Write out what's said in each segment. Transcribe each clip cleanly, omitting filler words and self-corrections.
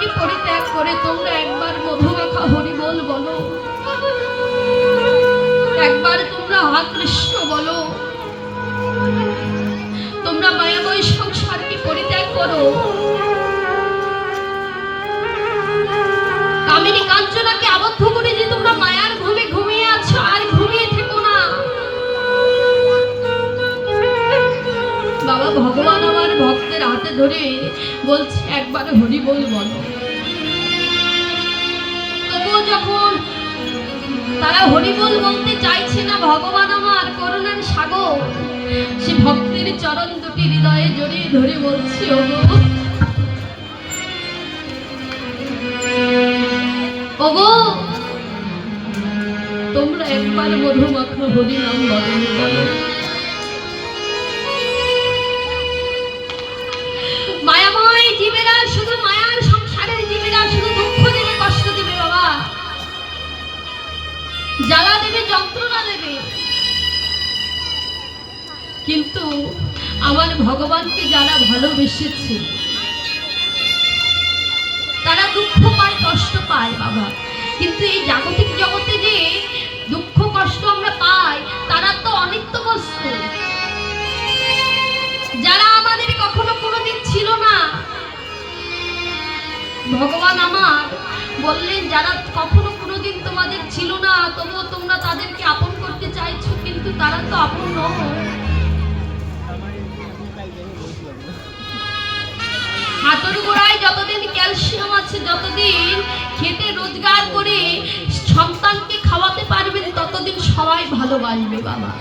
সংসারকে পরিত্যাগ করে তোমরা একবার মধুমাখা হরি বল বলো, একবার তোমরা হা কৃষ্ণ বলো। তোমরা মায়াময় সংসারকে পরিত্যাগ করো, কামিনী কাঞ্চনাকে আবদ্ধ করে যে তোমরা মায়ার ঘুমে ঘুমিয়ে আছো, আর ঘুমিয়ে থেকো না। বাবা ভগবান আমার ভক্তের হাতে ধরে বলছে একবার হরি বল বলো। তবুও যখন তারা হরি বল বলতে চাইছে না, ভগবান আমার করুণার সাগর সে ভক্তের চরণ দুটি হৃদয়ে জড়িয়ে ধরে বলছে, ওগো ওগো তোমরা একবার মধুমাখা হরি নাম বলো। মায়াময় জীবেরা শুধু মায়ার সংসারের জীবেরা শুধু দুঃখ দেবে, কষ্ট দেবে বাবা, জ্বালা দেবে, যন্ত্রণা দেবে, কিন্তু আমার ভগবানকে যারা ভালোবেসেছে তারা দুঃখ পায়, কষ্ট পায় বাবা। কিন্তু এই জাগতিক জগতে যে দুঃখ কষ্ট আমরা পাই তারা তো অনিত্য বস্তু। যারা আমাদের কখনো কোনোদিন ছিল না, ভগবান আমার বললেন যারা কখনো কোনোদিন তোমাদের ছিল না, তবুও তোমরা তাদেরকে আপন করতে চাইছো, কিন্তু তারা তো আপন নয়। হাতের গোড়ায় যতদিন ক্যালসিয়াম আছে, যতদিন খেটে রোজগার করে সন্তানকে খাওয়াতে পারবেন, ততদিন সবাই ভালোবাসবে বাবা।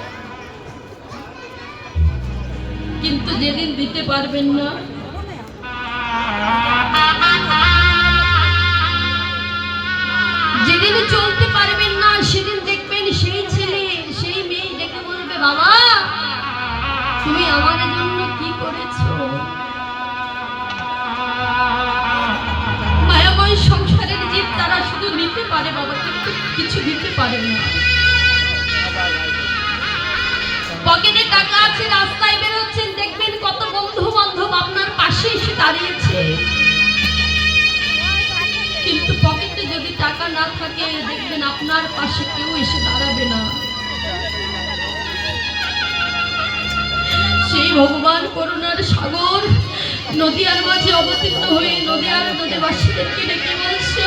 কিন্তু যেদিন দিতে পারবেন না, যেদিন চলতে পারবেন না, সেদিন দেখবেন সেই ছেলে সেই মেয়ে ডেকে বলবে, বাবা তুমি আমার জন্য কি করেছো? মায়াময় সংসারের জীব তারা শুধু নিতে পারে বাবা, কিন্তু কিছু দিতে পারে না। পকেটে টাকা আছে, রাস্তায় বেরোচ্ছেন, দেখবেন কত বন্ধু বান্ধব আপনার পাশে এসে দাঁড়িয়েছে, কিন্তু পকেটে যদি টাকা না থাকে দেখবেন আপনার পাশে কেউ এসে দাঁড়াবে না। সেই ভগবান করুণার সাগর নদিয়ার মাঝে অবতীর্ণ হয়ে নদিয়ার নদীবাসীদেরকে ডেকে বলছে,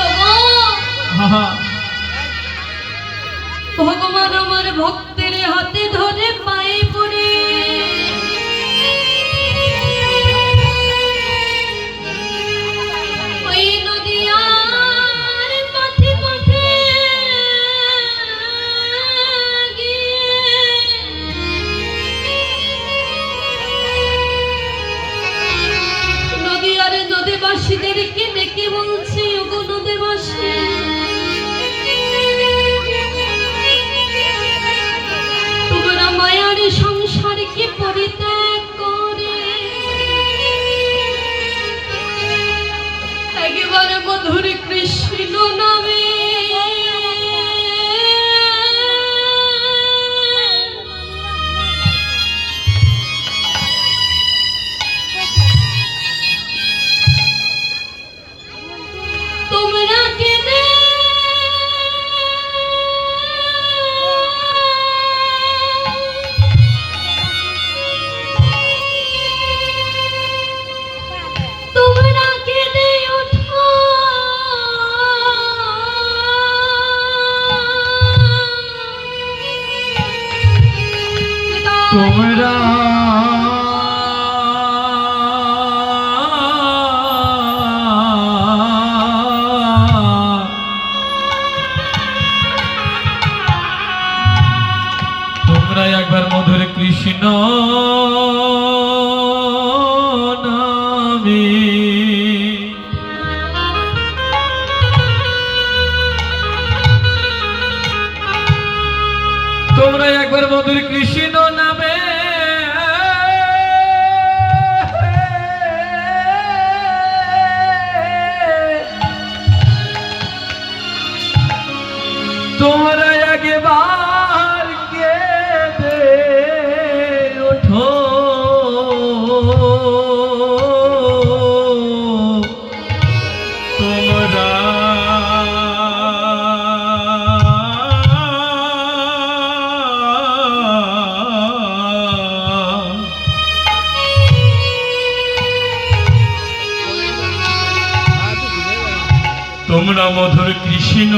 ভগবান আমার ভক্তের হাতে ধরে পায়ে পড়ে ওই নদিয়ার পথে পথে নদিয়ার নদীবাসীদেরকে ডেকে বলছে, ওগো নদীবাসী মায়ার সংসারকে পরিত্যাগ করে একেবারে মধুর কৃষ্ণ নামে তোমরা কেঁদে তোমরা একবার মধুর কৃষ্ণ নামে তোমরা একবার মধুর কৃষ্ণ নামে তোমরা একবার কেঁদে ওঠো তোমরা মধুর কৃষ্ণ